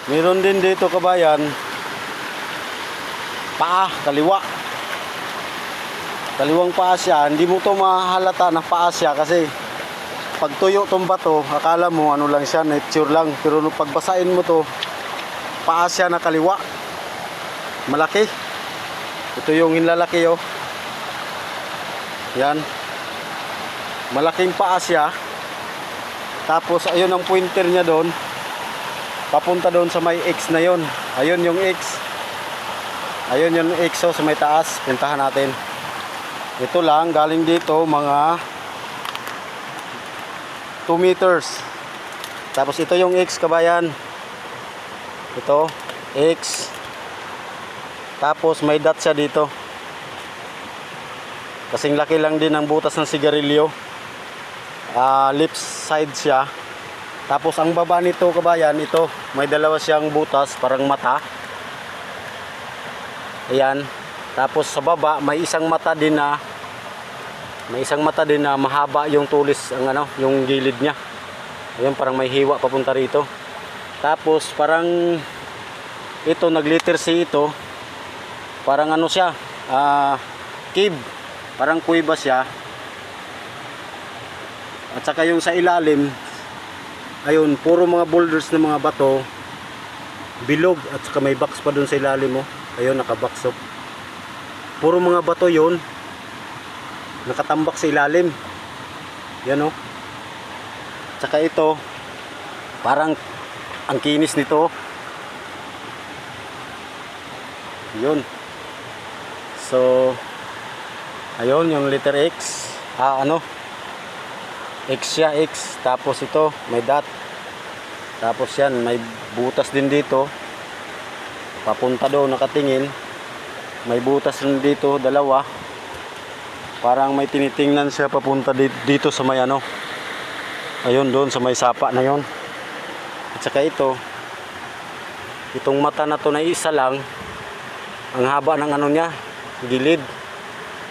Meron din dito kabayan, paa, kaliwa. Kaliwang paa siya. Hindi mo to mahalata na paa siya kasi pag tuyo tong bato, akala mo ano lang siya, nature lang. Pero nung pagbasain mo to, paa siya na kaliwa. Malaki. Ito yung hinlalaki oh. Yan. Malaking paa siya. Tapos ayun ang pointer niya doon. Papunta doon sa may X na yon. Ayun yung X. Ayun yung X oh, sa may taas. Puntahan natin. Ito lang, galing dito mga 2 meters. Tapos ito yung X kabayan. Ito, X. Tapos may dot siya dito. Kasing laki lang din ang butas ng sigarilyo. Left side siya. Tapos ang baba nito kabayan, ito, may dalawa siyang butas, parang mata. Ayan. Tapos sa baba may isang mata din na mahaba yung tulis, ang ano, yung gilid niya. Ayun, parang may hiwa papunta rito. Tapos parang ito nag-letter C ito. Parang ano siya, cave. Parang kuweba siya. At saka yung sa ilalim, ayun, puro mga boulders na mga bato. Bilog at saka may box pa dun sa ilalim mo. Ayun, naka-box up. Puro mga bato yun, nakatambak sa ilalim. Yan o. Tsaka ito, parang ang kinis nito. Yun. So, ayun yung letter X. X siya, X. Tapos ito, may dot. Tapos yan, may butas din dito. Papunta doon, nakatingin. May butas rin dito, dalawa. Parang may tinitingnan siya papunta dito sa may ano. Ayun, doon sa may sapa na yon. At saka ito, itong mata na to na isa lang, ang haba ng ano niya, gilid.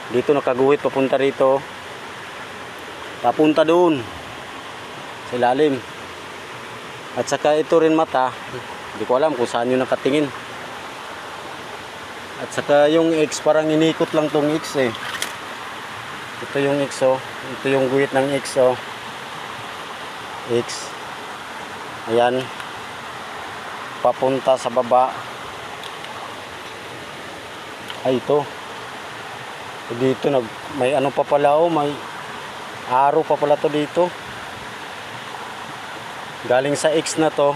Dito nakaguhit papunta rito. Papunta doon sa ilalim. At saka ito rin mata, hindi ko alam kung saan yun nakatingin. At saka yung X, parang inikot lang tong X eh. Ito yung X oh. Ito yung guhit ng X oh. X. Ayan. Papunta sa baba. Ay ito. Dito may ano pa pala oh. May arrow pa pala to dito. Galing sa X na to.